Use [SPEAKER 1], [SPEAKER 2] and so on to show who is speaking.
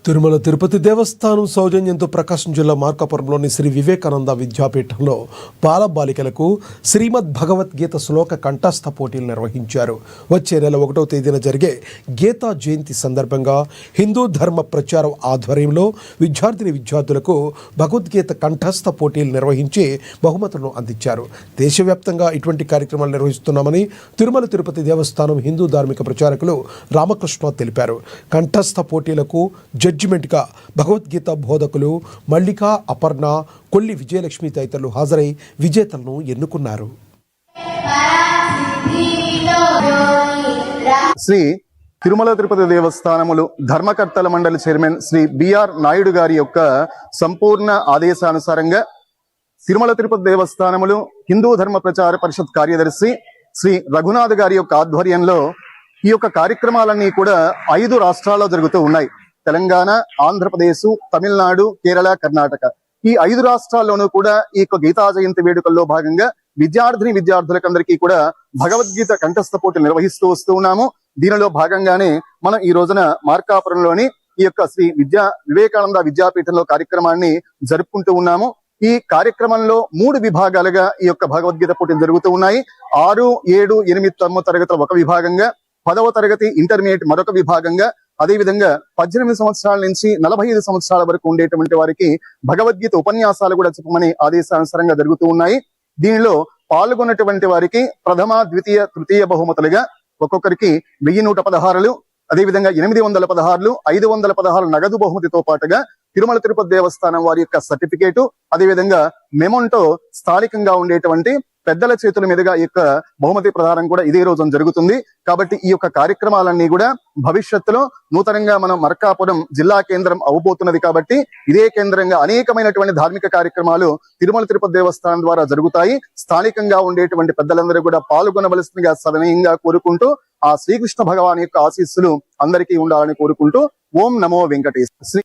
[SPEAKER 1] తిరుమల తిరుపతి దేవస్థానం సౌజన్యంతో ప్రకాశం జిల్లా మార్కాపురంలోని శ్రీ వివేకానంద విద్యాపీఠంలో బాలబాలికలకు శ్రీమద్ భగవద్గీత శ్లోక కంఠస్థ పోటీలు నిర్వహించారు. వచ్చే నెల 1వ తేదీన జరిగే గీతా జయంతి సందర్భంగా హిందూ ధర్మ ప్రచారం ఆధ్వర్యంలో విద్యార్థులకు భగవద్గీత కంఠస్థ పోటీలు నిర్వహించి బహుమతులను అందించారు. దేశవ్యాప్తంగా ఇటువంటి కార్యక్రమాలు నిర్వహిస్తున్నామని తిరుమల తిరుపతి దేవస్థానం హిందూ ధార్మిక ప్రచారకులు రామకృష్ణ తెలిపారు. కంఠస్థ పోటీలకు జడ్జిమెంట్గా భగవద్గీత బోధకులు మల్లిక, అపర్ణ, కొల్లి విజయలక్ష్మి తదితరులు హాజరై విజేతలను ఎన్నుకున్నారు.
[SPEAKER 2] శ్రీ తిరుమల తిరుపతి దేవస్థానములు ధర్మకర్తల మండలి చైర్మన్ శ్రీ బిఆర్ నాయుడు గారి యొక్క సంపూర్ణ ఆదేశానుసారంగా తిరుమల తిరుపతి దేవస్థానములు హిందూ ధర్మ ప్రచార పరిషత్ కార్యదర్శి శ్రీ రఘునాథ్ గారి యొక్క ఆధ్వర్యంలో ఈ యొక్క కార్యక్రమాలన్నీ కూడా 5 రాష్ట్రాల్లో జరుగుతూ ఉన్నాయి. తెలంగాణ, ఆంధ్రప్రదేశ్, తమిళనాడు, కేరళ, కర్ణాటక ఈ 5 రాష్ట్రాల్లోనూ కూడా ఈ యొక్క గీతా జయంతి వేడుకల్లో భాగంగా విద్యార్థులకందరికీ కూడా భగవద్గీత కంఠస్థ పోటీలు నిర్వహిస్తూ వస్తూ ఉన్నాము. దీనిలో భాగంగానే మనం ఈ రోజున మార్కాపురంలోని ఈ యొక్క శ్రీ వివేకానంద విద్యాపీఠంలో కార్యక్రమాన్ని జరుపుకుంటూ ఉన్నాము. ఈ కార్యక్రమంలో 3 విభాగాలుగా ఈ యొక్క భగవద్గీత పోటీలు జరుగుతూ ఉన్నాయి. 6, 7, 8, 9 తరగతులు ఒక విభాగంగా, 10వ తరగతి ఇంటర్మీడియట్ మరొక విభాగంగా, అదేవిధంగా 18 సంవత్సరాల నుంచి 45 సంవత్సరాల వరకు ఉండేటువంటి వారికి భగవద్గీత ఉపన్యాసాలు కూడా చెప్పమని ఆదేశానుసారంగా జరుగుతూ ఉన్నాయి. దీనిలో పాల్గొన్నటువంటి వారికి ప్రథమ, ద్వితీయ, తృతీయ బహుమతులుగా ఒక్కొక్కరికి 1116, అదేవిధంగా 816, 516 నగదు బహుమతితో పాటుగా తిరుమల తిరుపతి దేవస్థానం వారి యొక్క సర్టిఫికేటు, అదేవిధంగా మెమోంటో స్థానికంగా ఉండేటువంటి పెద్దల చేతుల మీదుగా ఈ యొక్క బహుమతి ప్రదానం కూడా ఇదే రోజున జరుగుతుంది. కాబట్టి ఈ యొక్క కార్యక్రమాలన్నీ కూడా భవిష్యత్తులో నూతనంగా మనం మార్కాపురం జిల్లా కేంద్రం అవబోతున్నది. కాబట్టి ఇదే కేంద్రంగా అనేకమైనటువంటి ధార్మిక కార్యక్రమాలు తిరుమల తిరుపతి దేవస్థానం ద్వారా జరుగుతాయి. స్థానికంగా ఉండేటువంటి పెద్దలందరూ కూడా పాల్గొనవలసిందిగా సవినయంగా కోరుకుంటూ ఆ శ్రీకృష్ణ భగవాన్ యొక్క ఆశీస్సులు అందరికీ ఉండాలని కోరుకుంటూ ఓం నమో వెంకటేశ్వర.